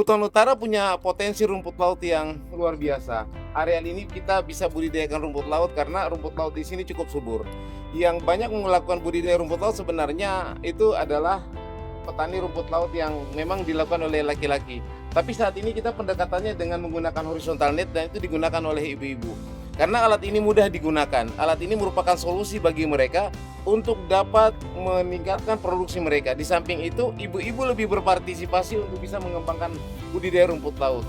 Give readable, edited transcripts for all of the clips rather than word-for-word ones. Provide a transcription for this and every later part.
Buton Utara punya potensi rumput laut yang luar biasa. Areal ini kita bisa budidayakan rumput laut karena rumput laut di sini cukup subur. Yang banyak melakukan budidaya rumput laut sebenarnya itu adalah petani rumput laut yang memang dilakukan oleh laki-laki. Tapi saat ini kita pendekatannya dengan menggunakan horizontal net dan itu digunakan oleh ibu-ibu. Karena alat ini mudah digunakan. Alat ini merupakan solusi bagi mereka untuk dapat meningkatkan produksi mereka. Di samping itu, ibu-ibu lebih berpartisipasi untuk bisa mengembangkan budidaya rumput laut.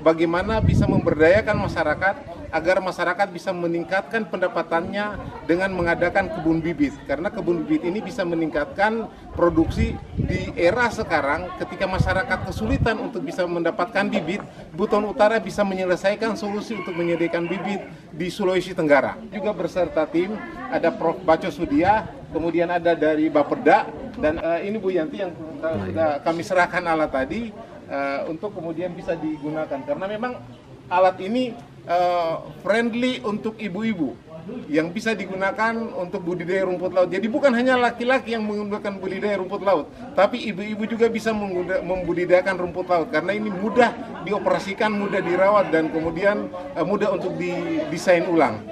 Bagaimana bisa memberdayakan masyarakat agar masyarakat bisa meningkatkan pendapatannya dengan mengadakan kebun bibit. Karena kebun bibit ini bisa meningkatkan produksi di era sekarang ketika masyarakat kesulitan untuk bisa mendapatkan bibit, Buton Utara bisa menyelesaikan solusi untuk menyediakan bibit di Sulawesi Tenggara. Juga beserta tim, ada Prof. Baco Sudia, kemudian ada dari Bapeda, dan ini Bu Yanti yang sudah kami serahkan alat tadi untuk kemudian bisa digunakan. Karena memang alat ini friendly untuk ibu-ibu yang bisa digunakan untuk budidaya rumput laut. Jadi bukan hanya laki-laki yang menggunakan budidaya rumput laut, tapi ibu-ibu juga bisa membudidayakan rumput laut karena ini mudah dioperasikan, mudah dirawat, dan kemudian mudah untuk didesain ulang.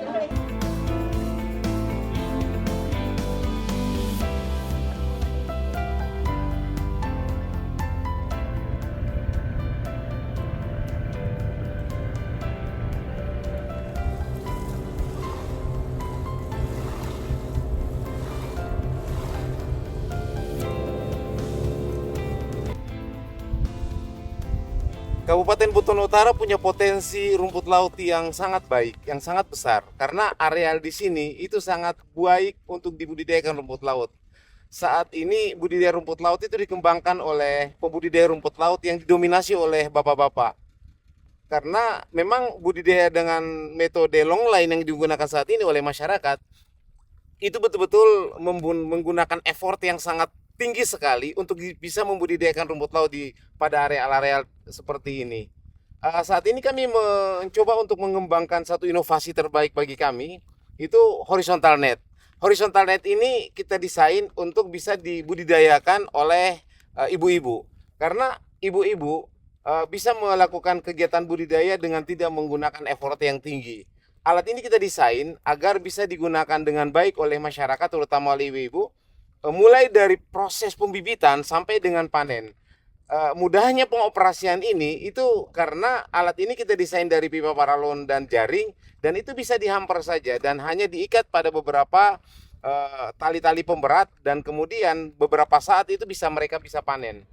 Kabupaten Buton Utara punya potensi rumput laut yang sangat baik, yang sangat besar. Karena areal di sini itu sangat baik untuk dibudidayakan rumput laut. Saat ini budidaya rumput laut itu dikembangkan oleh pembudidaya rumput laut yang didominasi oleh bapak-bapak. Karena memang budidaya dengan metode long line yang digunakan saat ini oleh masyarakat, itu betul-betul menggunakan effort yang sangat tinggi sekali untuk bisa membudidayakan rumput laut pada area-area seperti ini. Saat ini kami mencoba untuk mengembangkan satu inovasi terbaik bagi kami, itu horizontal net. Horizontal net ini kita desain untuk bisa dibudidayakan oleh ibu-ibu. Karena ibu-ibu bisa melakukan kegiatan budidaya dengan tidak menggunakan effort yang tinggi. Alat ini kita desain agar bisa digunakan dengan baik oleh masyarakat, terutama oleh ibu-ibu, mulai dari proses pembibitan sampai dengan panen. Mudahnya pengoperasian ini itu karena alat ini kita desain dari pipa paralon dan jaring, dan itu bisa dihampar saja dan hanya diikat pada beberapa tali-tali pemberat, dan kemudian beberapa saat itu mereka bisa panen.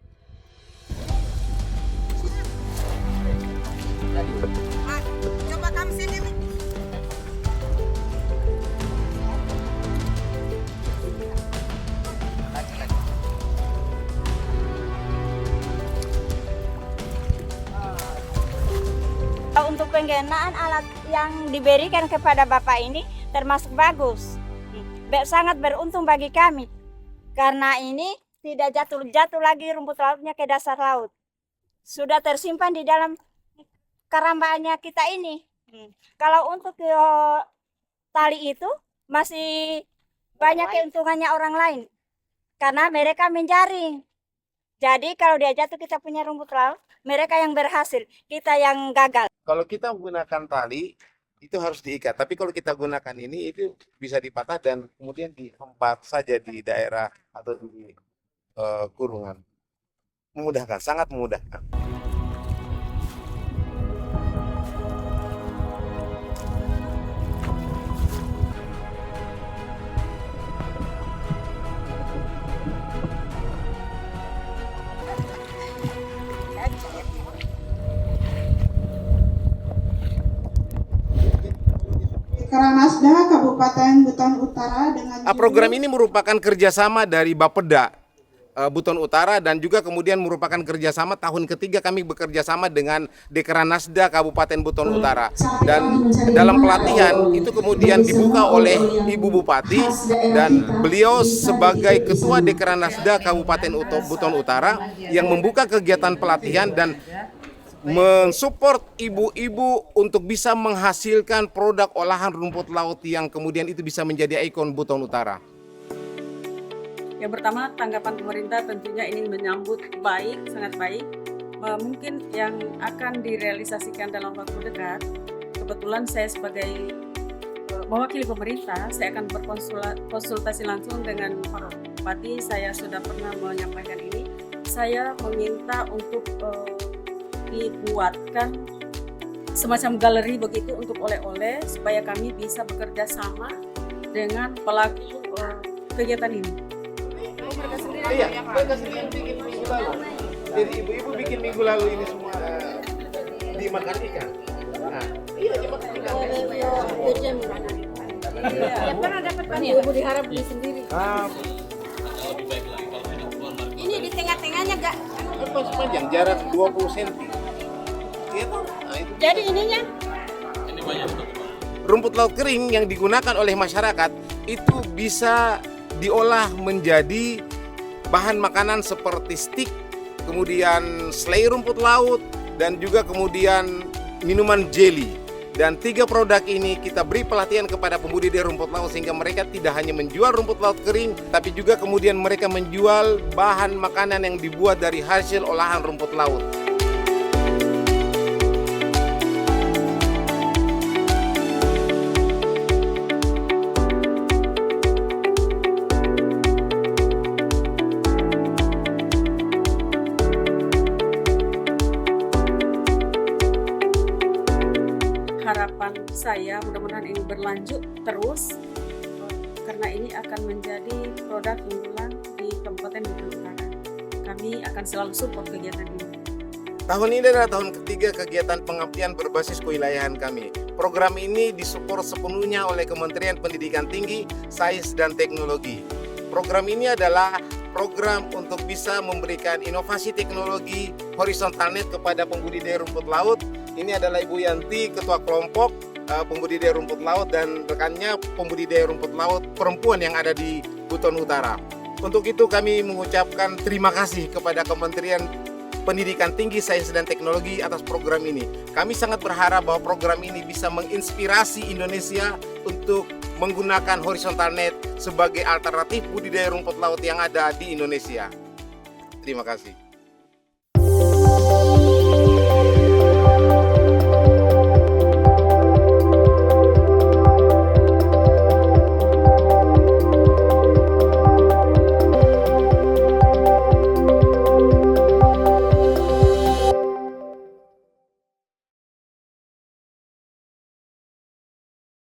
Coba kamu sini. Untuk penggunaan alat yang diberikan kepada Bapak ini termasuk bagus. Sangat beruntung bagi kami. Karena ini tidak jatuh-jatuh lagi rumput lautnya ke dasar laut. Sudah tersimpan di dalam karambanya kita ini. Kalau untuk tali itu masih banyak keuntungannya orang lain. Karena mereka menjaring. Jadi kalau dia jatuh kita punya rumput laut, mereka yang berhasil, kita yang gagal. Kalau kita menggunakan tali itu harus diikat, tapi kalau kita gunakan ini itu bisa dipatah dan kemudian dihempat saja di daerah atau di kurungan. Memudahkan, sangat memudahkan. Dekranasda Kabupaten Buton Utara dengan program ini merupakan kerjasama dari Bapeda Buton Utara dan juga kemudian merupakan kerjasama tahun ketiga kami bekerja sama dengan Dekranasda Kabupaten Buton Utara, dan dalam pelatihan itu kemudian dibuka oleh Ibu Bupati dan beliau sebagai Ketua Dekranasda Kabupaten Buton Utara yang membuka kegiatan pelatihan dan mensupport ibu-ibu untuk bisa menghasilkan produk olahan rumput laut yang kemudian itu bisa menjadi ikon Buton Utara. Yang pertama, tanggapan pemerintah tentunya ini menyambut baik, sangat baik. Mungkin yang akan direalisasikan dalam waktu dekat, kebetulan saya sebagai mewakili pemerintah, saya akan berkonsultasi langsung dengan Pak Bupati. Saya sudah pernah menyampaikan ini. Saya meminta untuk dibuatkan semacam galeri begitu untuk oleh-oleh supaya kami bisa bekerja sama dengan pelaku kegiatan ini. Iya, mereka sendiri bikin minggu lalu. Jadi ibu-ibu bikin minggu lalu ini semua dimakan ikan. Nah, iya dimakan ikan. Ya pernah dapat kami ibu diharap beli sendiri. Ini di tengah-tengahnya gak. Pas panjang jarak 20 cm. Iya tuh. Nah, itu. Jadi ininya Rumput laut kering yang digunakan oleh masyarakat itu bisa diolah menjadi bahan makanan seperti stik, kemudian selai rumput laut, dan juga kemudian minuman jelly. Dan 3 produk ini kita beri pelatihan kepada pembudidaya rumput laut sehingga mereka tidak hanya menjual rumput laut kering, tapi juga kemudian mereka menjual bahan makanan yang dibuat dari hasil olahan rumput laut. Harapan saya mudah-mudahan ini berlanjut terus karena ini akan menjadi produk unggulan di Kabupaten Buton Utara. Kami akan selalu support kegiatan ini. Tahun ini adalah tahun ketiga kegiatan pengabdian berbasis kewilayahan kami. Program ini disupport sepenuhnya oleh Kementerian Pendidikan Tinggi, Sains dan Teknologi. Program ini adalah program untuk bisa memberikan inovasi teknologi horizontal net kepada pembudidaya rumput laut. Ini adalah Ibu Yanti, Ketua Kelompok Pembudidaya Rumput Laut, dan rekannya pembudidaya rumput laut perempuan yang ada di Buton Utara. Untuk itu kami mengucapkan terima kasih kepada Kementerian Pendidikan Tinggi, Sains dan Teknologi atas program ini. Kami sangat berharap bahwa program ini bisa menginspirasi Indonesia untuk menggunakan horizontal net sebagai alternatif budidaya rumput laut yang ada di Indonesia. Terima kasih.